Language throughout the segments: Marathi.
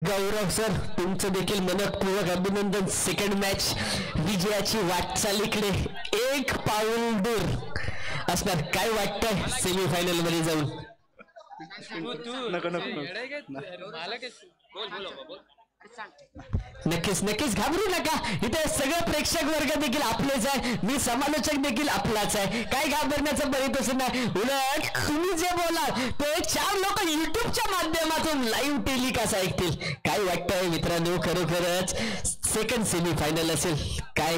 गौरव सर, तुमचं देखील मनपूर्वक अभिनंदन. सेकंड मॅच विजयाची वाटचालीकडे एक पाऊल दूर असणार. काय वाटतंय सेमीफायनल मध्ये जाऊन? नक्कीच नक्कीच घाबरू नका. इथे सगळं प्रेक्षक वर्ग देखील आपलेच आहे, मी समालोचक देखील आपलाच आहे. काय घाबरण्याचं बरीच नाही. उलट तुम्ही जे बोलाल ते 4 लोक युट्यूबच्या माध्यमातून लाईव्ह टेलिकास्ट ऐकतील. काय वाटतंय मित्रांनो, खरोखरच सेकंड सेमीफायनल असेल. काय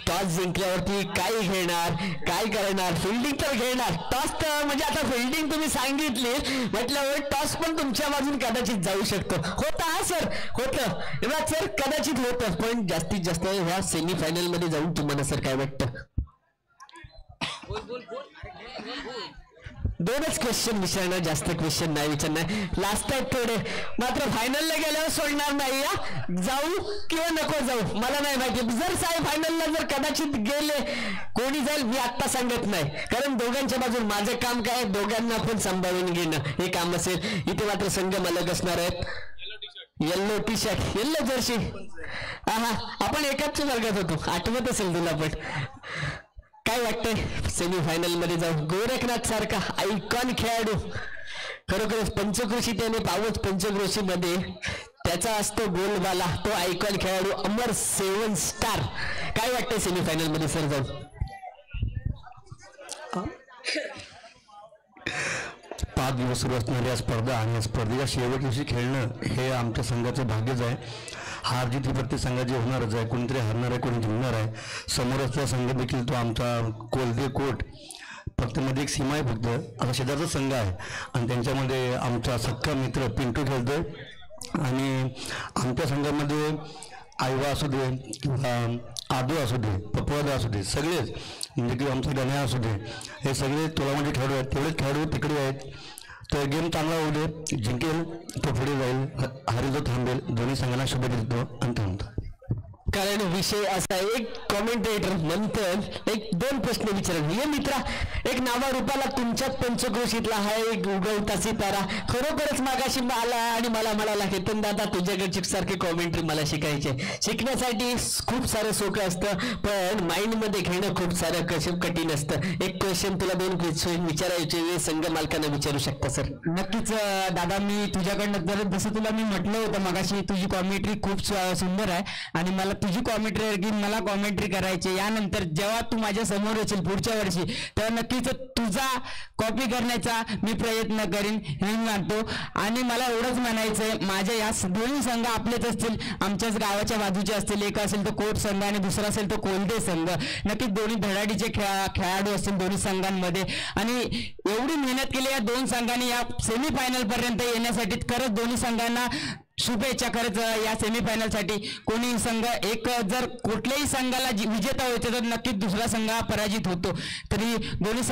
टॉस जिंकल्यावरती काय घेणार, काय करणार? फिल्डिंग तर घेणार. टॉस तर म्हणजे आता फिल्डिंग तुम्ही सांगितली म्हटल्यावर टॉस पण तुमच्या बाजून कदाचित जाऊ शकतो. होता हा सर, होतं सर, कदाचित होतं. पण जास्तीत जास्त ह्या सेमीफायनल मध्ये जाऊन तुम्हाला सर काय वाटतं? दोनच क्वेश्चन विचारणार, जास्त क्वेश्चन नाही विचारणार. लास्ट आहे थोडे. मात्र फायनलला गेल्यावर सोडणार नाही या. जाऊ किंवा नको जाऊ मला नाही माहिती. जर साहेब फायनलला जर कदाचित गेले, कोणी जाईल मी आत्ता सांगत नाही, कारण दोघांच्या बाजून माझं काम काय, दोघांना पण सांभाळून घेणं हे काम असेल. इथे मात्र संघ मालक असणार आहेत. Yellow T shirt, yellow Jersey. हा आपण एकाच वर्गात होतो, आठवत असेल तुला. पण काय वाटतंय सेमीफायनल मध्ये जाऊ? गोरखनाथ सारखा आयकॉन खेळाडू, खरोखरच पंचक्रोशी त्याने पावत. पंचक्रोशी मध्ये त्याचा असतो गोलबाला, तो आयकॉन खेळाडू अमर 7 स्टार. काय वाटतंय सेमीफायनल मध्ये सर जाऊ? 5 दिवस सुरू असणारी या स्पर्धा आणि या स्पर्धेच्या शेवट दिवशी खेळणं हे आमच्या संघाचं भाग्यच आहे. हार जीत ही प्रत्येक संघाची होणारच आहे. कोणीतरी हरणार आहे, कोणी जिंकणार आहे. समोरचा संघ देखील तो आमचा कोलदे कोट, फक्त मध्ये एक सीमा आहे, फक्त आता शेजारचा संघ आहे आणि त्यांच्यामध्ये आमचा सक्का मित्र पिंटू खेळतोय. आणि आमच्या संघामध्ये आयवा असू दे किंवा आदू असू दे, पपवादा असू दे, सगळेच म्हणजे किंवा आमचा गण्या असू दे, हे सगळे तोलामध्ये खेळाडू आहेत. तेवढेच खेळाडू तिकडे आहेत. तर गेम चांगला होऊ दे, जिंकेल तो पुढे जाईल, हारी जो थांबेल. दोन्ही संघांना शुभेच्छा देतो आणि थांबतो. कारण विषय असा, एक कॉमेंटेटर नंतर 1-2 प्रश्न विचारल. हे मित्रा, एक नावारूपाला तुमच्याच पंचक्रोशीतला हा एक उगवता सितारा, खरोखरच मागाशी मला आणि मला म्हणाला केतन दादा तुझ्याकडची सारखे कॉमेंट्री मला शिकायचे. शिकण्यासाठी खूप सारं सोपं असतं, पण माइंड मध्ये घेणं खूप सारं कठीण असतं. एक क्वेश्चन तुला 2 क्वेश्चन विचारायचे, संघ मालकांना विचारू शकता सर. नक्कीच दादा, मी तुझ्याकडनं जसं तुला मी म्हटलं होतं मगाशी, तुझी कॉमेंट्री खूप सुंदर आहे आणि मला तुझी कॉमेंट्री की मला कॉमेंट्री करायची. यानंतर जेव्हा तू माझ्या समोर येशील पुढच्या वर्षी, तेव्हा नक्कीच तुझा कॉपी करण्याचा मी प्रयत्न करीन हे मी मानतो. आणि मला एवढंच म्हणायचंय, माझ्या या दोन्ही संघ आपलेच असतील, आमच्याच गावाच्या बाजूचे असतील. एक असेल तो कोट संघ आणि दुसरा असेल तो कोलदे संघ. नक्कीच दोन्ही धडाडीचे खेळाडू असतील दोन्ही संघांमध्ये. आणि एवढी मेहनत केली या 2 संघांनी या सेमीफायनल पर्यंत येण्यासाठी. खरंच दोन्ही संघांना शुभेच्छा. खरंच या सेमीफायनलसाठी कोणी संघ एक जर कुठल्याही संघाला विजेता होते तर नक्कीच दुसरा संघ पराजित होतो. तरी दोन्ही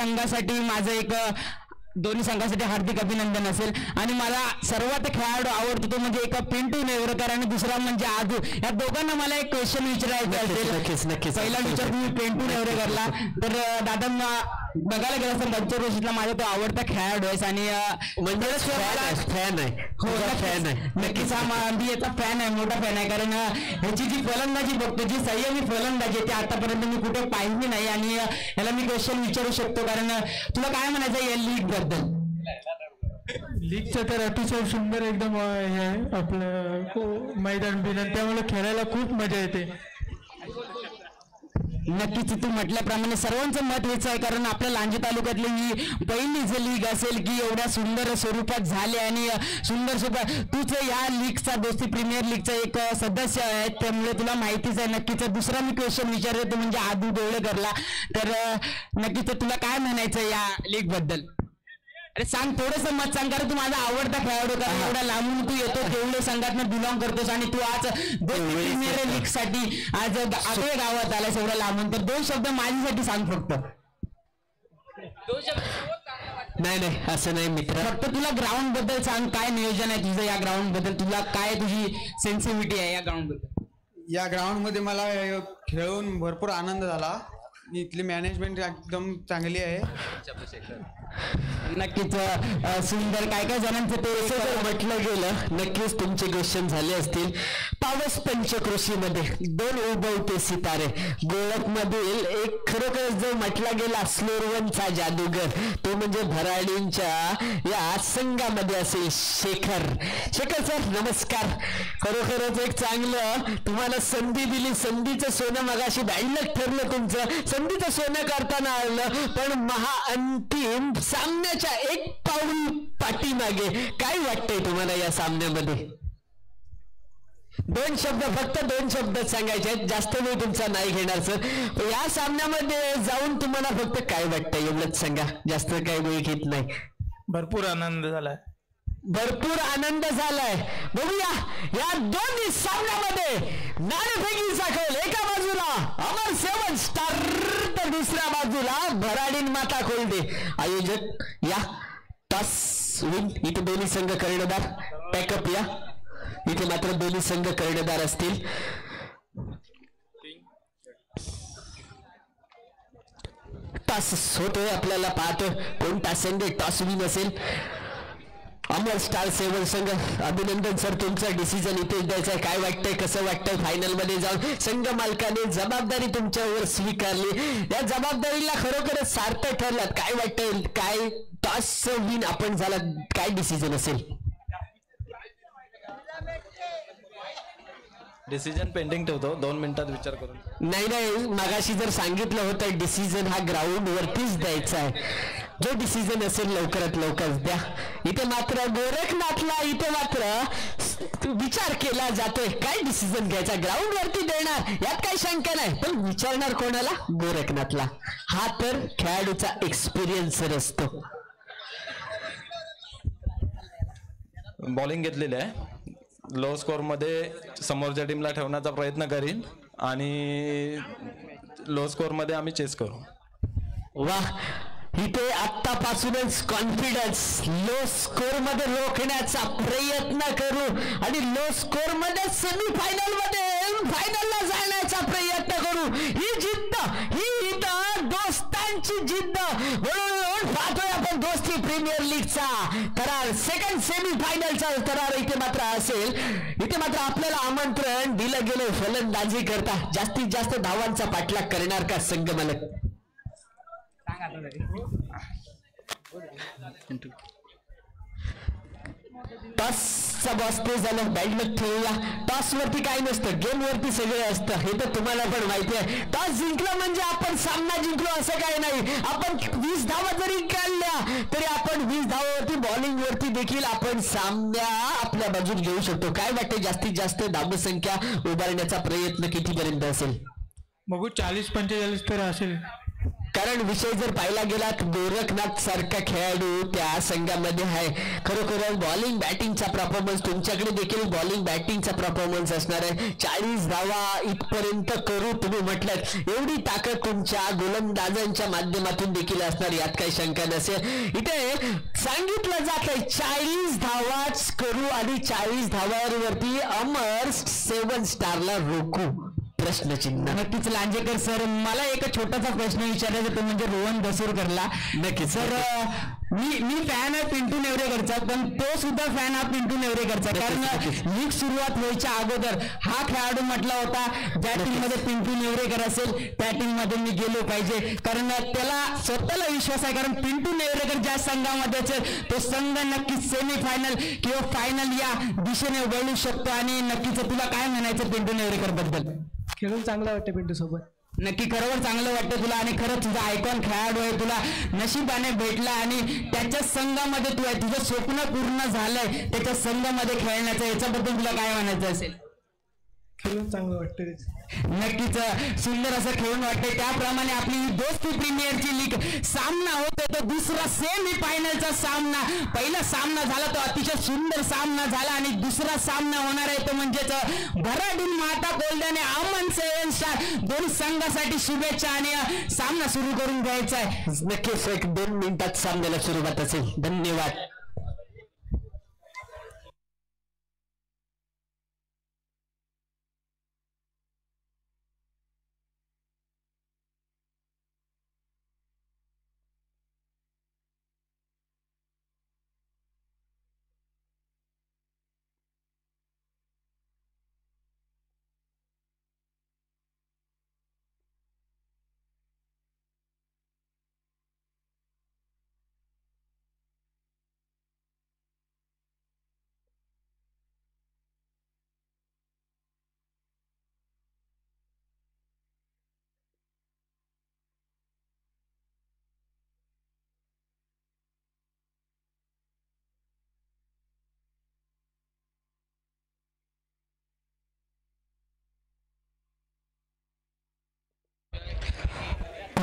संघासाठी हार्दिक अभिनंदन असेल. आणि मला सर्वात खेळाडू आवडतो तो म्हणजे एक पिंटू नेवरकर आणि दुसरा म्हणजे आदू. या दोघांना मला एक क्वेश्चन विचारायचं असेल. पहिला विचार मी पिंटू नेवरेकरला. तर दादा, बघायला गेला तर पंचक्रोशीतला माझा तो आवडता खेळाडू आहे आणि फॅन आहे. हो फॅन आहे, नक्कीच मी याचा फॅन आहे, मोठा फॅन आहे. कारण ह्याची जी फलंदाजी बघतो, जी संयमी फलंदाजी आहे ती आतापर्यंत मी कुठे पाहिली नाही. आणि याला मी क्वेश्चन विचारू शकतो, कारण तुला काय म्हणायचं या लीग बद्दल? लीगचं तर अतिशय सुंदर एकदम हे आहे आपलं मैदान बिदान, त्यामुळे खेळायला खूप मजा येते. नक्कीच तू म्हटल्याप्रमाणे सर्वांचं मत हेच आहे, कारण आपल्या लांजी तालुक्यातली ही पहिलीच लीग असेल की एवढ्या सुंदर स्वरूपात झाले. आणि सुंदर स्वरूपात तूच या लीगचा दोस्ती प्रीमियर लीगचा एक सदस्य आहे, त्यामुळे तुला माहितीच आहे. नक्कीच दुसरा मी क्वेश्चन विचारतो म्हणजे आदू देवळेकरला. तर नक्कीच तुला काय म्हणायचं या लीग बद्दल? अरे सांग, थोडंसं मत सांग, कारण तू माझा आवडता खेळाडू, कारण एवढा लांबून तू येतो, तेवढे संघात बिलॉंग करतोस आणि तू आज प्रीमियर लीग साठी आज आपल्या गावात आलास एवढा लांबून. तर 2 शब्द माझ्यासाठी सांग फक्त. नाही असं नाही मित्र, फक्त तुला ग्राउंड बद्दल सांग, काय नियोजन आहे तुझं या ग्राउंड बद्दल, तुला काय तुझी सेन्सिटिव्हिटी आहे या ग्राउंड बद्दल? या ग्राउंड मध्ये मला खेळून भरपूर आनंद झाला. इथली मॅनेजमेंट एकदम चांगली आहे. नक्कीच सुंदर काय काय जणांचं ते जर म्हटलं गेलं नक्कीच तुमचे क्वेश्चन झाले असतील. पावस पंचक्रोशीमध्ये 2 उगवते सितारे, गोळक मधील एक खरोखर जो म्हटला गेला स्लोरवनचा जादूगर तो म्हणजे भराडींच्या या संघामध्ये असेल शेखर. शेखर सर नमस्कार. खरोखरच एक चांगलं तुम्हाला संधी दिली. संधीचं सोनं मगाशी बॅडलक ठरलं तुमचं. संधीचं सोनं करताना आलं पण महाअंतिम सामन्याच्या एक पाऊल पाठीमागे काय वाटतंय तुम्हाला या सामन्यामध्ये? 2 शब्द फक्त 2 शब्द सांगायचे आहेत. जास्त वेळ तुमचा नाही घेणार सर. या सामन्यामध्ये जाऊन तुम्हाला फक्त काय वाटतंय एवढंच सांगा. जास्त काही वेळ घेत नाही. भरपूर आनंद झालाय. भरपूर आनंद झालाय. बघूया या 2 सामन्यामध्ये नाणेफेकीचा कौल. एका बाजूला अमर 7 स्टार तर दुसऱ्या बाजूला भराडीन माता कोल्डे. आयोजक या टॉस विन. इथे दोन्ही संघ कर्णधार पॅकअप या. इथे मात्र दोन्ही संघ कर्णधार असतील. टॉस होतोय आपल्याला पाहतो कोणता संघ टॉस विन असेल. अमर स्टार 7 संघ. अभिनंदन सर तुमचा डिसिजन इथेच द्यायचा आहे. काय वाटतंय कसं वाटतंय फायनल मध्ये जाऊन संघ मालकाने जबाबदारी तुमच्यावर स्वीकारली. या जबाबदारीला खरोखरच सार्थक ठरलात. काय वाटतंय काय टॉस विन आपण झाला काय डिसिजन असेल? डिसिजन पेंडिंग ठेवतो 2 मिनिटात विचार करून. नाही मगाशी जर सांगितलं होतं डिसिजन हा ग्राउंड वरतीच द्यायचा आहे. जो डिसिजन असेल लवकरात लवकर द्या. इथे मात्र गोरखनाथला इथे मात्र विचार केला जातोय काय डिसिजन घ्यायचा. ग्राउंड वरती देणार यात काही शंका नाही पण विचारणार कोणाला? गोरखनाथला. हा तर खेळाडूचा एक्सपिरियन्स असतो. बॉलिंग घेतलेली आहे. लो स्कोर मध्ये समोरच्या टीमला ठेवण्याचा प्रयत्न करीन आणि लो स्कोर मध्ये आम्ही चेस करू. वाह इथे आतापासूनच कॉन्फिडन्स. लो स्कोर मध्ये रोखण्याचा प्रयत्न करू आणि लो स्कोर मध्ये सेमीफायनल मध्ये फायनलला जाण्याचा प्रयत्न करू. ही जिद्द ही इथं दोस्तांची जिद्द. म्हणून पाहतोय आपण दोस्ती प्रीमियर लीगचा करार. सेकंड सेमीफायनलचा करार इथे मात्र असेल. इथे मात्र आपल्याला आमंत्रण दिलं गेलं फलंदाजी करता. जास्तीत जास्त धावांचा पाठलाग करणार का संघ मालक? टॉसचा बॉस ते झालं. बॅडलक ठेवूया. टॉस वरती काही नसतं गेम वरती सगळे असतं हे तर तुम्हाला पण माहिती आहे. टॉस जिंकलं म्हणजे आपण सामना जिंकलो असं काही नाही. आपण 20 धावा जरी काढल्या तरी आपण 20 धावावरती बॉलिंग वरती देखील आपण सामना आपल्या बाजून घेऊ शकतो. काय वाटते जास्तीत जास्त धावसंख्या उभारण्याचा प्रयत्न कितीपर्यंत असेल? बघू 40-45 तर असेल. कारण विषय जर पाहिला गेला गोरखनाथ सारखा खेळाडू त्या संघामध्ये आहे. खरोखर बॉलिंग बॅटिंगचा परफॉर्मन्स तुमच्याकडे देखील बॉलिंग बॅटिंगचा परफॉर्मन्स असणार आहे. 40 धावा इथपर्यंत करू तुम्ही म्हटलं एवढी ताकद तुमच्या गोलंदाजांच्या माध्यमातून देखील असणार यात काही शंका नसेल. इथे सांगितलं जात आहे 40 धावाच करू आणि 40 धावांवरती अमर 7 स्टारला रोखू. प्रश्नचिन्ह. नक्कीच लांजेकर सर मला एक छोटासा प्रश्न विचारायचा तो म्हणजे रोहन दसोरकरला. नक्की सर मी फॅन आहे पिंटू नेवरेकरचा पण तो सुद्धा फॅन हा पिंटू नेवरेकरचा. कारण लीग सुरुवात व्हायच्या अगोदर हा खेळाडू म्हटला होता ज्या टीम मध्ये पिंटू नेवरेकर असेल त्या टीम मध्ये मी गेलो पाहिजे. कारण त्याला स्वतःला विश्वास आहे. कारण पिंटू नेवरेकर ज्या संघामध्ये असेल तो संघ नक्कीच सेमीफायनल किंवा फायनल या दिशेने वळू शकतो. आणि नक्कीच तुला काय म्हणायचं पिंटू नेवरेकर बद्दल? खेळून चांगला वाटतं पिंटू सोबत. नक्की खरोखर चांगलं वाटतं तुला आणि खरंच तुझा आयकॉन खेळाडू आहे. तुला नशिबाने भेटला आणि त्याच्या संघामध्ये तू आहे. तुझं स्वप्न पूर्ण झालंय त्याच्या संघामध्ये खेळण्याचं. याच्याबद्दल तुला काय म्हणायचं असेल? खेळून चांगलं वाटतं. नक्कीच सुंदर असं खेळून वाटतंय. त्याप्रमाणे आपली दोस्ती प्रीमियरची लीग सामना होतोय तो दुसरा सेमी फायनलचा सामना. पहिला सामना झाला तो अतिशय सुंदर सामना झाला आणि दुसरा सामना होणार आहे तो म्हणजेच भराडीन माता कोल्डे आणि अमन 7 स्टार. दोन्ही संघासाठी शुभेच्छा आणि सामना सुरू करून घ्यायचा आहे. नक्कीच 1-2 मिनिटात सामन्याला सुरुवात असेल. धन्यवाद.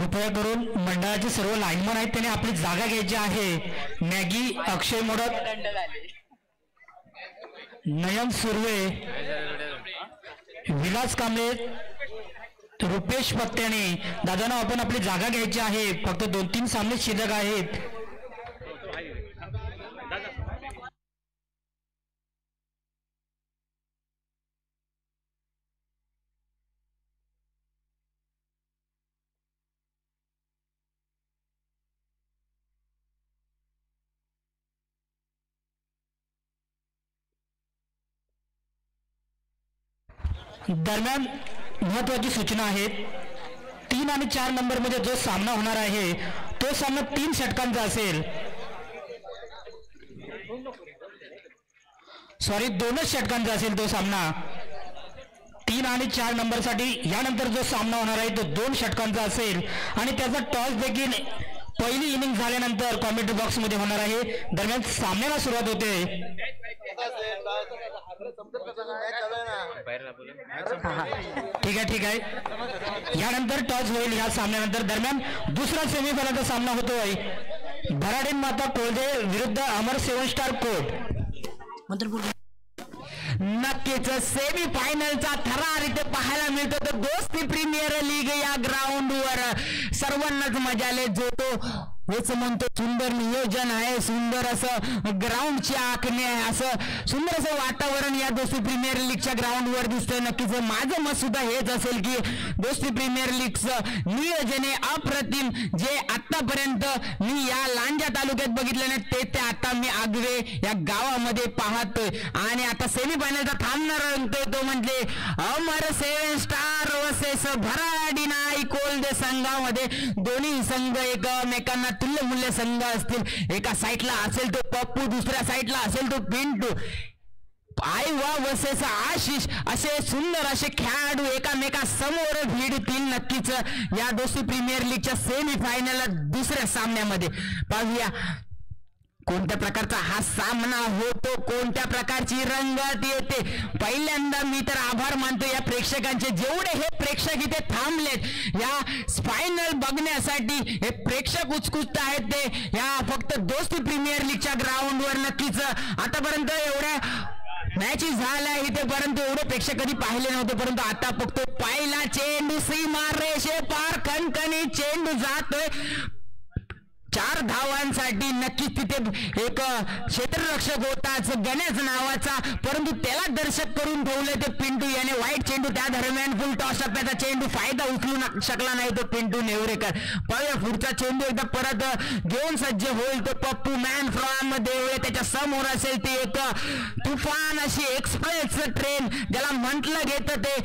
कृपया करून मंडळाचे सर्व लाईनमन आहेत त्यांनी आपली जागा घ्यायची आहे. मॅगी अक्षय मोडक, नयन सुर्वे, विलास कांबळे, रुपेश पत्त्याने. दादांना आपण आपली जागा घ्यायची आहे. फक्त 2-3 सामने शिल्लक आहेत. दरम्यान महत्वाची सूचना आहेत. 3 आणि 4 नंबर मध्ये जो सामना होणार आहे तो सामना 3 षटकांचा असेल. सॉरी 2च षटकांचा असेल तो सामना. 3 आणि 4 नंबर साठी यानंतर जो सामना होणार आहे तो 2 षटकांचा असेल आणि त्याचा टॉस देखील पहिली इनिंग झाल्यानंतर कॉमेंट्री बॉक्स मध्ये होणार आहे. दरम्यान सामन्याला सुरुवात होते. ठीक आहे. यानंतर टॉस होईल या सामन्यानंतर. दरम्यान दुसरा सेमीफायनलचा सामना होतोय भराडीन माता कोळदे विरुद्ध अमर 7 स्टार कोट. नक्कीच सेमीफायनलचा थरार इथे पाहायला मिळतो. तर दोस्ती प्रीमियर लीग या ग्राउंडवर सर्वांनाच मजा आले. जो तो हेच म्हणतो सुंदर नियोजन आहे, सुंदर असं ग्राउंडची आखणी आहे, असं सुंदर असं वातावरण या दोस्ती प्रीमियर लीगच्या ग्राउंडवर दिसतंय. नक्कीच माझं मत सुद्धा हेच असेल की दोस्ती प्रीमियर लीगचं नियोजन हे अप्रतिम. जे आतापर्यंत मी या लांजा तालुक्यात बघितलं नाही ते आता मी आगवे या गावामध्ये पाहतोय. आणि आता सेमीफायनलचा थांबणार तो म्हणजे अमर 7 स्टार वर्सेस भराडीनाई कोल्दे संघामध्ये. दोन्ही संघ एकमेकांना तुल्य मूल्य संघ असतील. एका साईडला असेल तो पप्पू, दुसऱ्या साईडला असेल तो पिंटू. आईवा वर्सेस आशिष असे सुंदर असे खेळाडू एकामेका समोर भिडतील नक्कीच या दोस्ती प्रीमियर लीगच्या सेमीफायनल दुसऱ्या सामन्यामध्ये. पाहूया कोणत्या प्रकारचा हा सामना होतो, कोणत्या प्रकारची रंगत येते. पहिल्यांदा मी तर आभार मानतो या प्रेक्षकांचे. जेवढे हे प्रेक्षक इथे थांबलेत या फायनल बघण्यासाठी, हे प्रेक्षक उत्सुक आहेत ते या फक्त दोस्ती प्रीमियर लीगच्या ग्राउंडवर. नक्कीच आतापर्यंत एवढ्या मॅचेस झाल्या इथे परंतु एवढे प्रेक्षक कधी पाहिले नव्हते. परंतु आता फक्त पहिला चेंडू सीमा रेषे पार खणखणी चेंडू जातोय 4 धावांसाठी. नक्कीच तिथे एक क्षेत्ररक्षक होताच गणेश नावाचा, परंतु त्याला दर्शक करून ठेवले ते पिंटू याने. वाईट चेंडू त्या दरम्यान फुल टॉस टप्प्याचा चेंडू फायदा उचलू शकला नाही तो पिंटू नेवरेकर. पाहूया पुढचा चेंडू एकदा परत घेऊन सज्ज होईल तो पप्पू मॅन फ्रॉम देवळे. त्याच्या समोर असेल ती एक तुफान अशी एक्सप्रेस ट्रेन ज्याला म्हटलं घेतं ते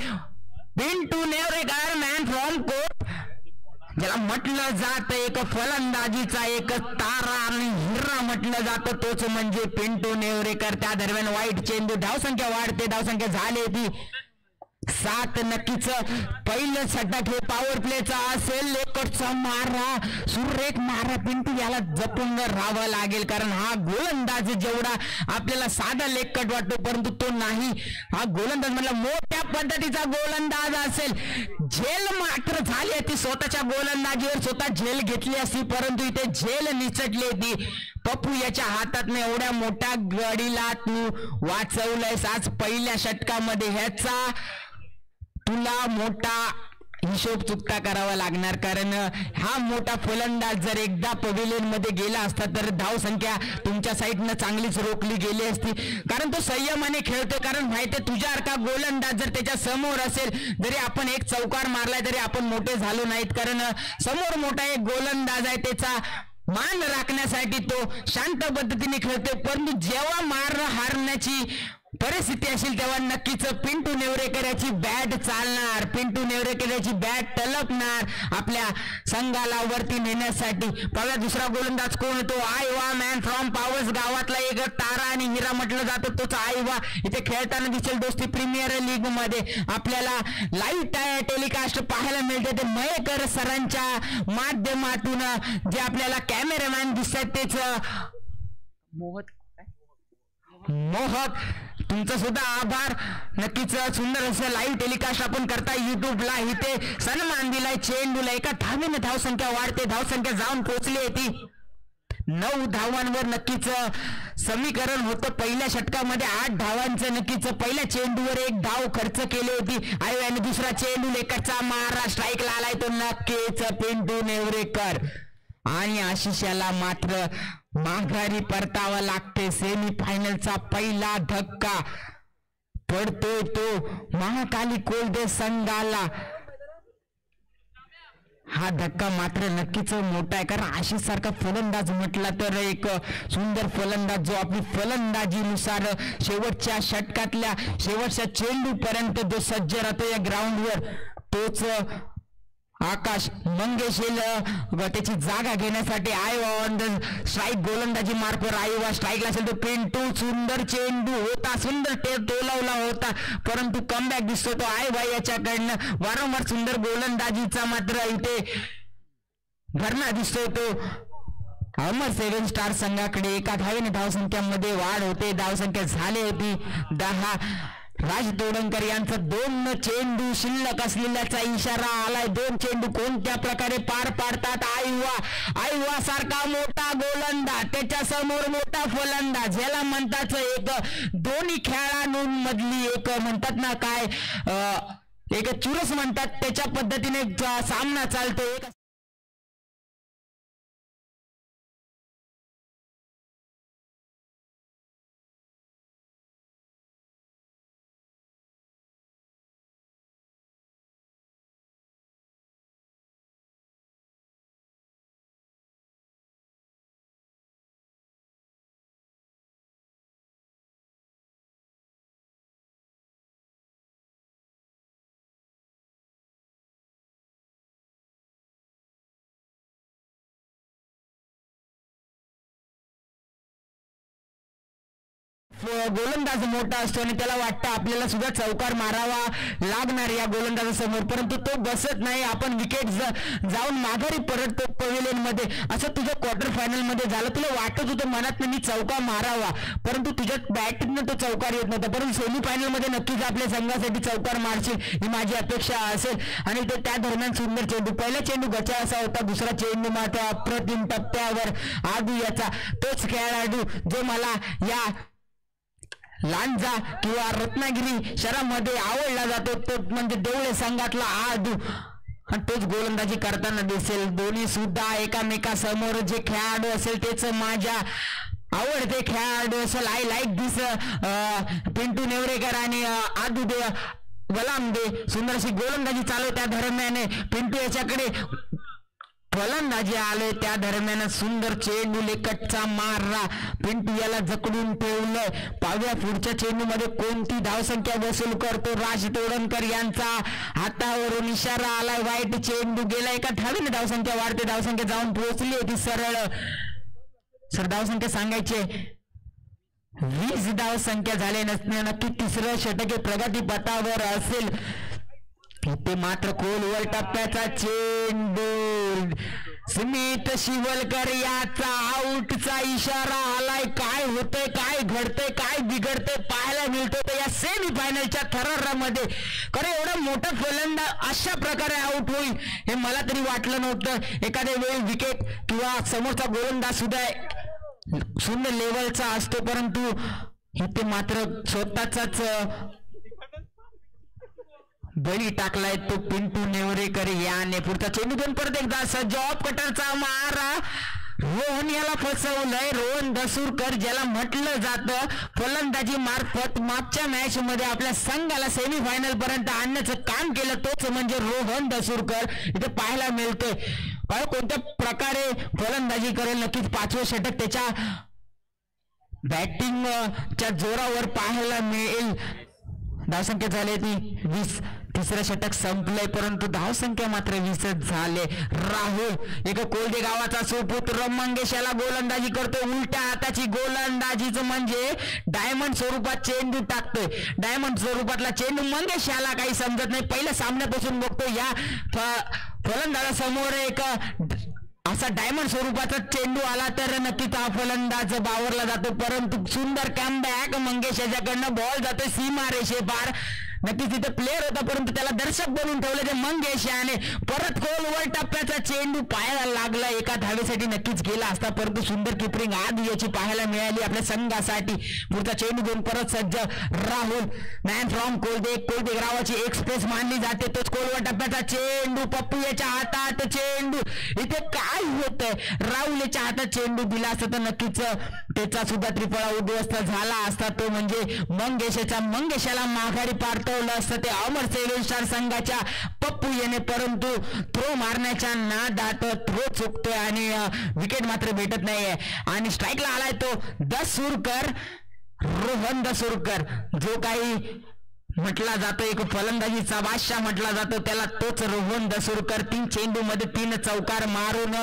पिंटू नेवरेकर मॅन फ्रॉम कोट, ज्याला म्हटलं जात एक फलंदाजीचा एक तारा आणि हिरा म्हटलं जातं तोच म्हणजे पिंटू नेवरेकर. त्या दरम्यान वाईट चेंडू, धावसंख्या वाढते, धावसंख्या झाली ती 7. नक्कीच पहिलं षटक हे पॉवर प्लेचा असेल. लेकटचा मारा, सुरेख मारा. पिंटू याला जपून राहावं लागेल कारण हा गोलंदाज जेवढा आपल्याला साधा लेकट वाटतो परंतु तो नाही. हा गोलंदाज म्हणला मोठ्या पद्धतीचा गोलंदाज असेल. झेल मात्र झाली ती स्वतःच्या गोलंदाजीवर, स्वतः झेल घेतली असती परंतु इथे झेल निसटली ती. पप्पू याच्या हातात एवढ्या मोठ्या गडीला तू वाचवलंयस आज पहिल्या षटकामध्ये. ह्याचा तुला मोठा हिशोब चुकता करावा लागणार कारण हा मोठा फलंदाज जर एकदा पवेलियन मध्ये गेला असता तर धावसंख्या तुमच्या साईडनं चांगलीच रोखली गेली असती कारण तो संयमाने खेळतोय. कारण माहितीये तुझ्यासारखा गोलंदाज जर त्याच्या समोर असेल, जरी आपण एक चौकार मारलाय तरी आपण मोठे झालो नाहीत कारण समोर मोठा एक गोलंदाज आहे. त्याचा मान राखण्यासाठी तो शांत पद्धतीने खेळतोय. परंतु जेव्हा मारणं हारण्याची परिस्थिती असेल तेव्हा नक्कीच पिंटू नेवरेकर याची बॅट चालणार, पिंटू नेवरेकर याची बॅट टलकणार आपल्या संघाला वरती नेण्यासाठी. पाहूया दुसरा गोलंदाज कोण होतो. आयवा मॅन फ्रॉम पावस गावातला एक तारा आणि हिरा म्हटलं जातं तोच आयवा इथे खेळताना दिसेल. दोस्ती प्रीमियर लीग मध्ये आपल्याला लाईव्ह टेलिकास्ट पाहायला मिळते ते मयेकर सरांच्या माध्यमातून. जे आपल्याला कॅमेरामॅन दिसतात तेच मोहक तुमचं सुद्धा आभार. नक्कीच सुंदर असं लाईव्ह टेलिकास्ट आपण करताय युट्यूबला. इथे सन्मान दिलाय चेंडूला. एका धावेने धावसंख्या वाढते. धावसंख्या जाऊन पोहोचली होती 9 धावांवर. नक्कीच समीकरण होतं पहिल्या षटकामध्ये 8 धावांचं. नक्कीच पहिल्या चेंडूवर 1 धाव खर्च केली होती आणि दुसरा चेंडू लेकटचा मारा स्ट्राईकला आलाय तो नक्कीच पिंटू नेवरेकर. आणि आशिषाला मात्र माघारी परतावा लागते. सेमीफायनलचा पहिला धक्का पडतोय तो महाकाली कोलदे संघाला. हा धक्का मात्र नक्कीच मोठा आहे, कारण आशिष सारखा फलंदाज म्हटला तर एक सुंदर फलंदाज जो आपली फलंदाजीनुसार शेवटच्या षटकातल्या शेवटच्या चेंडू पर्यंत जो सज्ज राहतो या ग्राउंडवर, तोच आकाश मंगेश त्याची जागा घेण्यासाठी ऑन द स्ट्राईक गोलंदाजी मार्कवर आयोवा स्ट्राईकला असेल तो पिंटू. सुंदर चेंडू होता, सुंदर टोलावला होता, परंतु कमबॅक दिसतो तो आयवा याच्याकडनं. वारंवार सुंदर गोलंदाजीचा मात्र इथे भरणा दिसतोय तो अमर 7 स्टार संघाकडे. एका धावेने धावसंख्यामध्ये वाढ होते. धावसंख्या झाली होती 10. राज तोडणकर यांचा 2 चेंडू शिल्लक असलेल्याचा इशारा आलाय. 2 चेंडू कोणत्या प्रकारे पार पाडतात आयवा सारखा मोठा गोलंदाज, त्याच्या समोर मोठा फलंदाज, याला म्हणतात एक दोन्ही खेळाडूंमधली एक म्हणतात ना काय एक चुरस म्हणतात, त्याच्या पद्धतीने सामना चालतो. गोलंदाज मोठा असतो आणि त्याला वाटतं आपल्याला सुद्धा चौकार मारावा लागणार या गोलंदाजासमोर, परंतु तो बसत नाही. आपण विकेट जाऊन माघारी परततो पवेलियन मध्ये. असं तुझ्या क्वार्टर फायनल मध्ये झालं. तुला वाटत होतं मनात मी चौकार मारावा, परंतु तुझ्या बॅटनं तो चौकार येत नव्हता. परंतु सेमी फायनल मध्ये नक्कीच आपल्या संघासाठी चौकार मारशील ही माझी अपेक्षा असेल. आणि ते त्या दरम्यान सुंदर चेंडू, पहिला चेंडू गचा असा होता, दुसरा चेंडू मात्र अप्रतिम टप्प्यावर आदू याचा तोच खेळाडू जो मला या लांजा किंवा रत्नागिरी शहरामध्ये आवडला जातो, तो म्हणजे देवळे संघातला आदू. आणि तोच गोलंदाजी करताना दिसेल. दोन्ही सुद्धा एकामेकासमोर जे खेळाडू असेल तेच माझ्या आवडते खेळाडू असेल. आय लाईक दिस पिंटू नेवरेकर आणि आदू दे गलाम दे. सुंदर अशी गोलंदाजी चालू त्या दरम्यान पिंटू याच्याकडे फलंदाजी आले. त्या दरम्यान सुंदर चेंडू लेकटचा मारा, पिंटू याला जकडून ठेवलंय. पाहूया पुढच्या चेंडू मध्ये कोणती धावसंख्या वसूल करतो. राज तोडणकर यांचा हातावरून इशारा आलाय. वाईट चेंडू गेला. एका धावेने धावसंख्या वाढते. धावसंख्या जाऊन पोहोचली होती सरळ. सर धावसंख्या सांगायचे 20 धावसंख्या झाले नसणे. नक्की तिसरं षटक प्रगतीपथावर असेल. इथे मात्र खोलवर टप्प्याचा चेंडू, स्मित शिवलकर याचा आऊटचा इशारा आलाय. काय होतंय, काय घडतंय, काय बिघडतंय पाहायला मिळतोय तर या सेमी फायनलच्या थरारामध्ये. कारण एवढा मोठा फलंदाज अशा प्रकारे आऊट होईल हे मला तरी वाटलं नव्हतं. एखाद्या वेळी विकेट किंवा समोरचा गोलंदाज सुद्धा शून्य लेवलचा असतो, परंतु इथे मात्र स्वतःचाच बळी टाकलाय तो पिंटू नेवरेकर याने. पुढचा चेंडू दोन परत एकदा जॉब कटरचा मारा. रोहन याला फसवलंय. रोहन दसूरकर ज्याला म्हटलं जातं फलंदाजी मार्फत मागच्या मॅच मध्ये आपल्या संघाला सेमीफायनल पर्यंत आणण्याचं काम केलं, तोच म्हणजे रोहन दसूरकर इथे पाहायला मिळतोय. कोणत्या प्रकारे फलंदाजी करेल नक्कीच 5वें षटक त्याच्या बॅटिंगच्या जोरावर पाहायला मिळेल. धावसंख्या झाली ती 20. तिसरं षटक संपलंय, परंतु धावसंख्या मात्र 20च झाले. राहुल एक कोलदे गावाचा सुपुत्र मंगेश याला गोलंदाजी करतोय. उलट्या हाताची गोलंदाजीच म्हणजे डायमंड स्वरूपात चेंडू टाकतोय. डायमंड स्वरूपातला चेंडू मंगेश याला काही समजत नाही. पहिल्या सामन्यापासून बघतो या फलंदाजासमोर एक असा डायमंड स्वरूपाचा चेंडू आला तर नक्कीच हा फलंदाज बावरला जातो, परंतु सुंदर कमबॅक मंगेश याच्याकडनं बॉल जातो सीमा रेषे पार. नक्कीच तिथे प्लेअर होता परंतु त्याला दर्शक बनवून ठेवले ते मंगेश याने. परत खोलवर टप्प्याचा चेंडू पायाला लागला, एका धावेसाठी नक्कीच गेला असता परंतु सुंदर किपरिंग आज याची पाहायला मिळाली आपल्या संघासाठी. पुढचा चेंडू घेऊन परत सज्ज राहुल, मॅन फ्रॉम कोलदे. कोलदे गावाची एक्सप्रेस मानली जाते, तोच खोलवर टप्प्याचा चेंडू पप्पू याच्या हातात चेंडू. इथे काय होतंय, राहुल याच्या हातात चेंडू दिला असता तर नक्कीच त्याचा सुद्धा त्रिफळा उद्ध्वस्त झाला असता, तो म्हणजे मंगेशाला माघारी पाडतो असतं ते अमर सेव्हन स्टार संघाच्या पप्पू याने. परंतु थ्रो मारण्याच्या नादात थ्रो चुकतोय आणि विकेट मात्र भेटत नाहीये. आणि स्ट्राईकला आलाय तो दसुरकर, रोहन दसुरकर, जो काही म्हटला जातो एक फलंदाजीचा बादशाह म्हटला जातो त्याला, तोच रोहन दसुरकर. 3 चेंडू मध्ये 3 चौकार मारून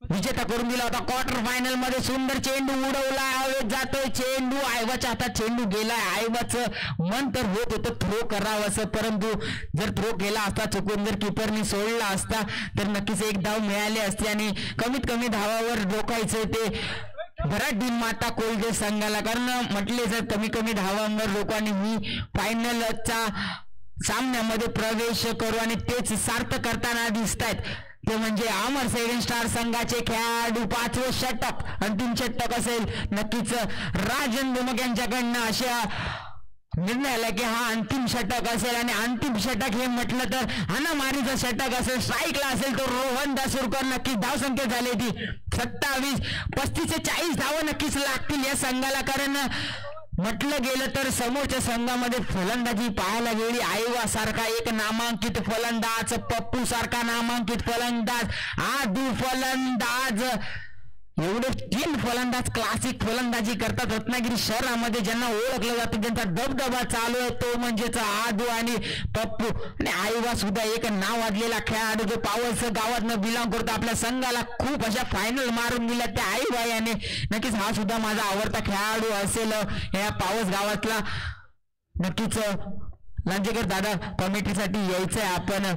विजेता करून दिला होता. क्वार्टर फायनल मध्ये सुंदर चेंडू उडवला, हवेत जातोय चेंडू, आयवाच्या हातात चेंडू गेलाय. आयवाचं मन तर होत होतं थ्रो करावं असं, परंतु जर थ्रो केला असता चुकून जर किपरनी सोडला असता तर नक्कीच एक धाव मिळाली असती आणि कमीत कमी धावावर रोखायचं ते भराट माता कोलगे संघाला. कारण म्हटले जर कमी धावांवर लोकांनी मी फायनलचा सामन्यामध्ये प्रवेश करू आणि तेच सार्थ करताना दिसत आहेत. ते म्हणजे अमर सेव्हन स्टार संघाचे खेळाडू 5वे षटक, अंतिम षटक असेल नक्कीच राजन दुमक यांच्याकडनं अशा निर्णय आला की हा अंतिम षटक असेल. आणि अंतिम षटक हे म्हटलं तर हाणामारीचं षटक असेल. स्ट्राईकला असेल तो रोहन दासुरकर. नक्कीच धावसंख्या झाली ती 27, 35 ते 40 धावा नक्कीच लागतील या संघाला. कारण म्हटलं गेलं तर समोरच्या संघामध्ये फलंदाजी पाहायला गेली आयवा सारखा एक नामांकित फलंदाज, पप्पू सारखा नामांकित फलंदाज, आदू फलंदाज, एवढे 3 फलंदाज क्लासिक फलंदाजी करतात रत्नागिरी शहरामध्ये, ज्यांना ओळखलं जातं, ज्यांचा दबदबा चालू आहे तो म्हणजेच आदू आणि पप्पू. आणि आयवा सुद्धा एक नाव वाजलेला खेळाडू जो पावस गावातनं बिलॉंग करतो. आपल्या संघाला खूप अशा फायनल मारून दिल्या त्या आयवा याने. नक्कीच हा सुद्धा माझा आवडता खेळाडू असेल या पावस गावातला. नक्कीच लांजेकर दादा कमिटीसाठी यायचंय आपण,